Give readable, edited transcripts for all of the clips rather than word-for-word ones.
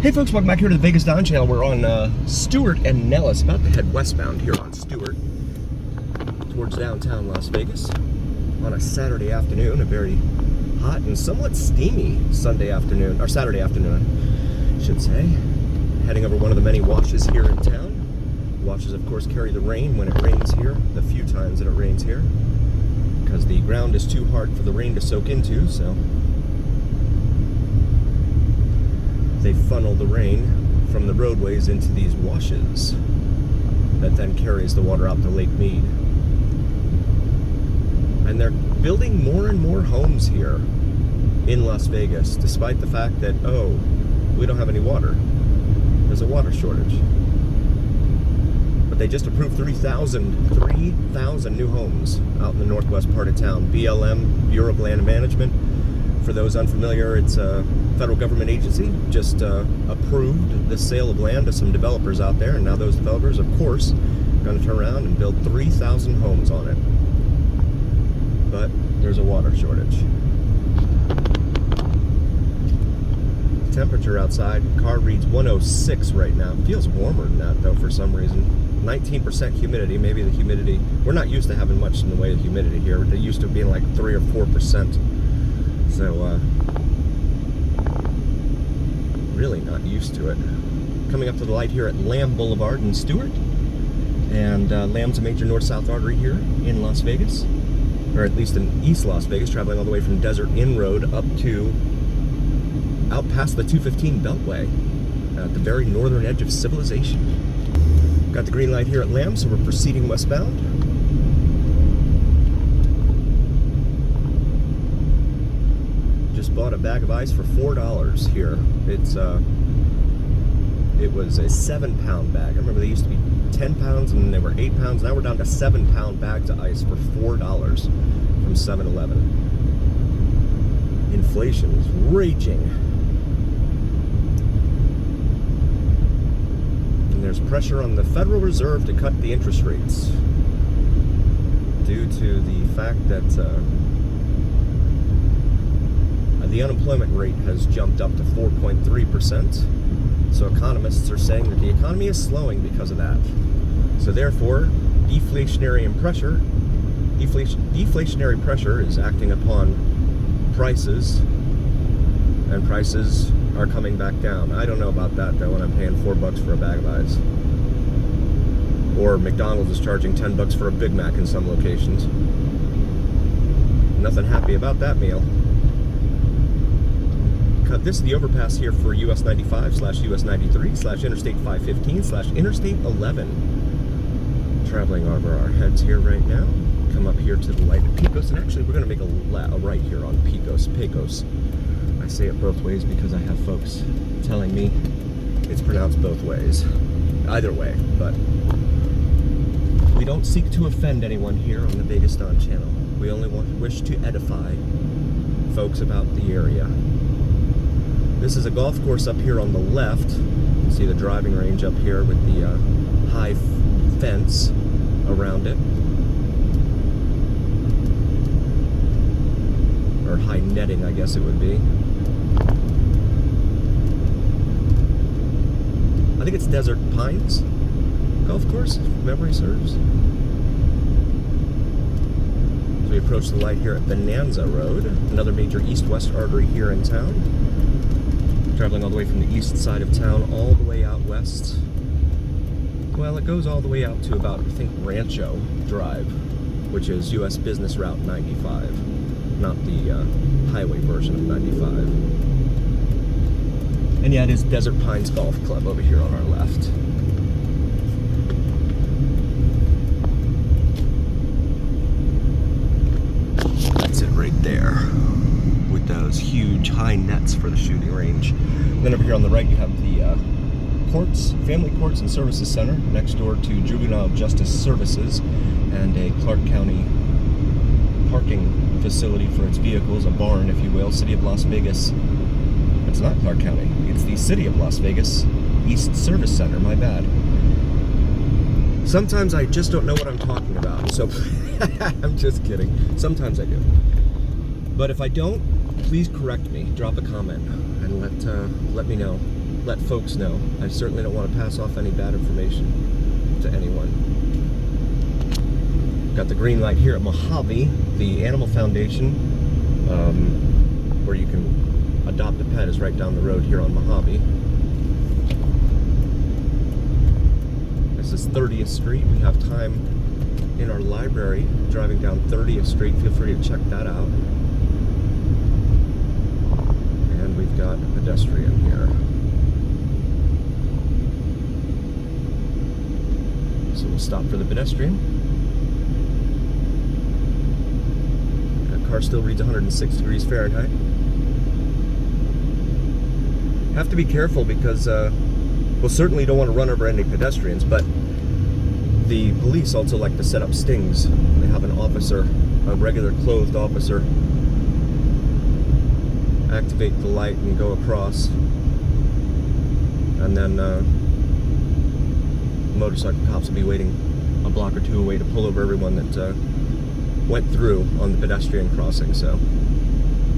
Hey folks, welcome back here to the Vegas Don channel. We're on Stewart and Nellis, about to head westbound here on Stewart towards downtown Las Vegas on a Saturday afternoon, a very hot and somewhat steamy Sunday afternoon, or Saturday afternoon, I should say. Heading over one of the many washes here in town. Washes, of course, carry the rain when it rains here, the few times that it rains here, because the ground is too hard for the rain to soak into, so they funnel the rain from the roadways into these washes that then carries the water out to Lake Mead. And they're building more and more homes here in Las Vegas, despite the fact that, oh, we don't have any water. There's a water shortage. But they just approved 3,000 new homes out in the northwest part of town. BLM, Bureau of Land Management. For those unfamiliar, it's a federal government agency, just approved the sale of land to some developers out there, and now those developers, of course, are going to turn around and build 3,000 homes on it. But there's a water shortage. Temperature outside, car reads 106 right now. It feels warmer than that, though, for some reason. 19% humidity, maybe the humidity, we're not used to having much in the way of humidity here. They're used to being like 3 or 4%. So, really not used to it. Coming up to the light here at Lamb Boulevard in Stewart. And Lamb's a major north-south artery here in Las Vegas. Or at least in East Las Vegas, traveling all the way from Desert Inn Road up to, out past the 215 Beltway, at the very northern edge of civilization. Got the green light here at Lamb, so we're proceeding westbound. Bought a bag of ice for $4 here. It was a 7-pound bag. I remember they used to be 10 pounds and then they were 8 pounds. Now we're down to 7-pound bags of ice for $4 from 7-Eleven. Inflation is raging. And there's pressure on the Federal Reserve to cut the interest rates due to the fact that the unemployment rate has jumped up to 4.3%. So economists are saying that the economy is slowing because of that. So therefore, deflationary pressure is acting upon prices, and prices are coming back down. I don't know about that though, when I'm paying $4 for a bag of ice. Or McDonald's is charging $10 for a Big Mac in some locations. Nothing happy about that meal. This is the overpass here for US 95/US 93/Interstate 515/Interstate 11. Traveling over our heads here right now. Come up here to the light at Pecos, and actually we're going to make a right here on Pecos. I say it both ways because I have folks telling me it's pronounced both ways. Either way, but we don't seek to offend anyone here on the Vegas Don channel. We only wish to edify folks about the area. This is a golf course up here on the left. You can see the driving range up here with the high fence around it. Or high netting, I guess it would be. I think it's Desert Pines golf course, if memory serves. As we approach the light here at Bonanza Road, another major east-west artery here in town. Traveling all the way from the east side of town all the way out west. Well, it goes all the way out to about, I think, Rancho Drive, which is US Business Route 95, not the highway version of 95. And yeah, it is Desert Pines Golf Club over here on our left. That's it right there, with those huge high nets for the shooting range. And then over here on the right you have the Family Courts and Services Center, next door to Juvenile Justice Services, and a Clark County parking facility for its vehicles, a barn, if you will. City of Las Vegas. It's not Clark County, it's the City of Las Vegas East Service Center, my bad. Sometimes I just don't know what I'm talking about, so I'm just kidding. Sometimes I do. But if I don't, please correct me. Drop a comment and let me know. let folks know. I certainly don't want to pass off any bad information to anyone. Got the green light here at Mojave, the Animal Foundation, where you can adopt a pet, is right down the road here on Mojave. This is 30th Street. We have time in our library driving down 30th Street. Feel free to check that out. And we've got a pedestrian here. So we'll stop for the pedestrian. That car still reads 106 degrees Fahrenheit. Have to be careful because, well, certainly don't want to run over any pedestrians, but the police also like to set up stings. They have an officer, a regular clothed officer, activate the light and go across, and then motorcycle cops will be waiting a block or two away to pull over everyone that went through on the pedestrian crossing. So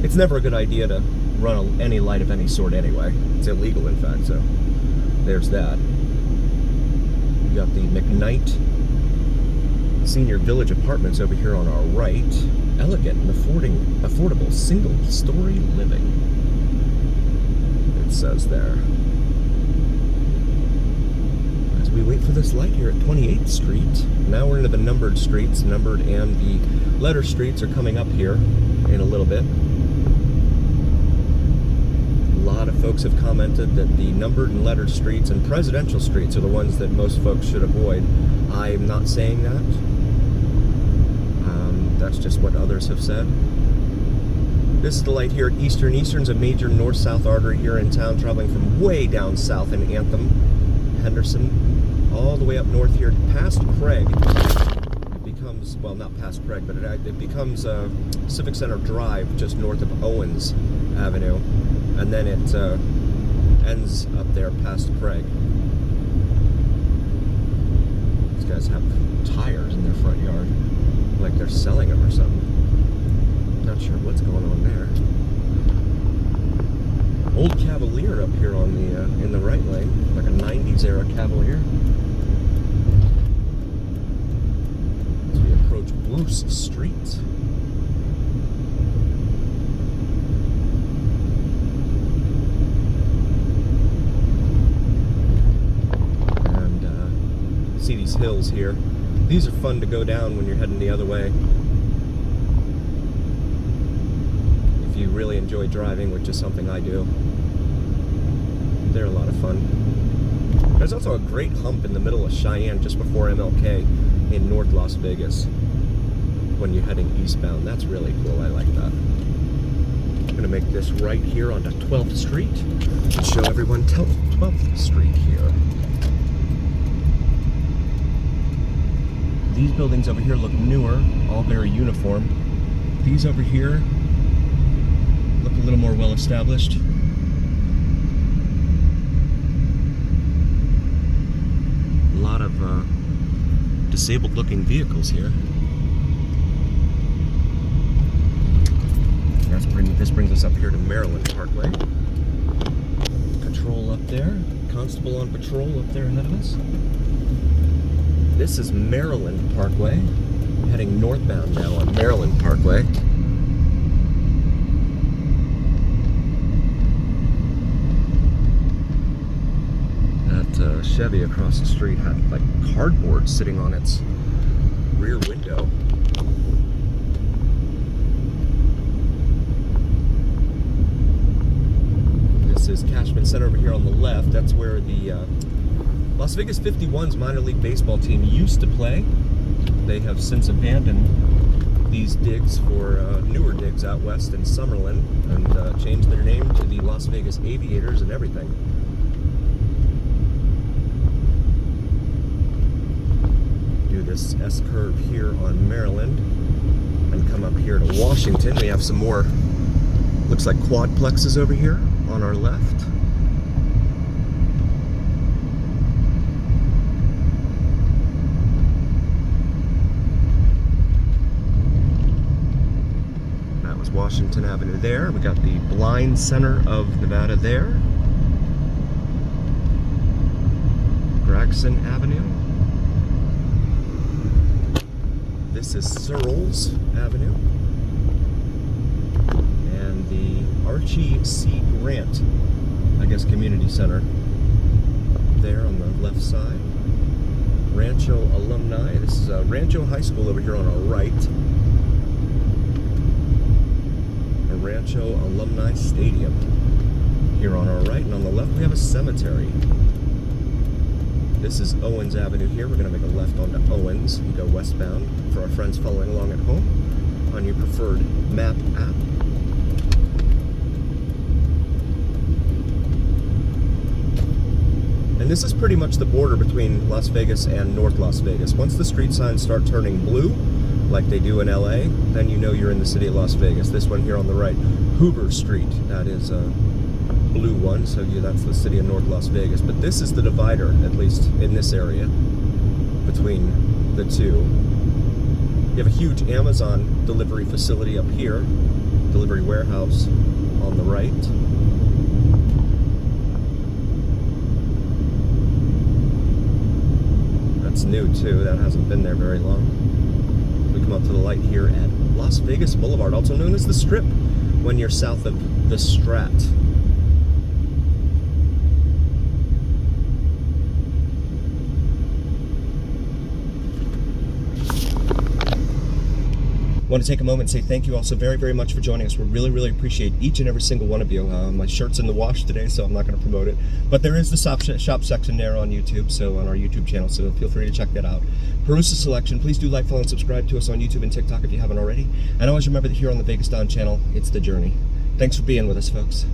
it's never a good idea to run any light of any sort anyway. It's illegal, in fact, so there's that. We got the McKnight Senior Village Apartments over here on our right. Elegant and affordable single-story living, it says there. As we wait for this light here at 28th Street, now we're into the numbered streets. Numbered and the letter streets are coming up here in a little bit. A lot of folks have commented that the numbered and lettered streets and presidential streets are the ones that most folks should avoid. I'm not saying that. That's just what others have said. This is the light here at Eastern. Eastern's a major north-south artery here in town, traveling from way down south in Anthem, Henderson, all the way up north here past Craig. It becomes, well, not past Craig, but it becomes Civic Center Drive, just north of Owens Avenue, and then it ends up there past Craig. These guys have tires in their front yard, like they're selling them or something. Not sure what's going on there. Old Cavalier up here on the in the right lane, like a 90s era Cavalier. As we approach Bruce Street. And see these hills here. These are fun to go down when you're heading the other way. If you really enjoy driving, which is something I do. They're a lot of fun. There's also a great hump in the middle of Cheyenne just before MLK in North Las Vegas when you're heading eastbound. That's really cool. I like that. I'm going to make this right here onto 12th Street and show everyone 12th Street here. These buildings over here look newer, all very uniform. These over here look a little more well established. A lot of disabled looking vehicles here. This brings us up here to Maryland Parkway. Patrol up there, constable on patrol up there ahead of us. This is Maryland Parkway, heading northbound now on Maryland Parkway. That Chevy across the street had like cardboard sitting on its rear window. This is Cashman Center over here on the left. That's where the Las Vegas 51's minor league baseball team used to play. They have since abandoned these digs for newer digs out west in Summerlin and changed their name to the Las Vegas Aviators and everything. Do this S-curve here on Maryland and come up here to Washington. We have some more, looks like quadplexes over here on our left. Washington Avenue there. We got the Blind Center of Nevada there. Jackson Avenue. This is Searles Avenue. And the Archie C. Grant, I guess, Community Center there on the left side. Rancho Alumni. This is Rancho High School over here on our right. A Rancho Alumni Stadium here on our right. And on the left we have a cemetery. This is Owens Avenue here. We're going to make a left onto Owens and go westbound for our friends following along at home on your preferred map app. And this is pretty much the border between Las Vegas and North Las Vegas. Once the street signs start turning blue, like they do in LA, then you know you're in the city of Las Vegas. This one here on the right, Hoover Street, that is a blue one, so yeah, that's the city of North Las Vegas. But this is the divider, at least in this area, between the two. You have a huge Amazon delivery facility up here, delivery warehouse on the right. That's new too, that hasn't been there very long. We come up to the light here at Las Vegas Boulevard, also known as the Strip, when you're south of the Strat. I want to take a moment and say thank you all so very, very much for joining us. We really, really appreciate each and every single one of you. My shirt's in the wash today, so I'm not going to promote it. But there is the shop section there on YouTube, so on our YouTube channel, so feel free to check that out. Peruse the selection. Please do like, follow, and subscribe to us on YouTube and TikTok if you haven't already. And always remember that here on the Vegas Don channel, it's the journey. Thanks for being with us, folks.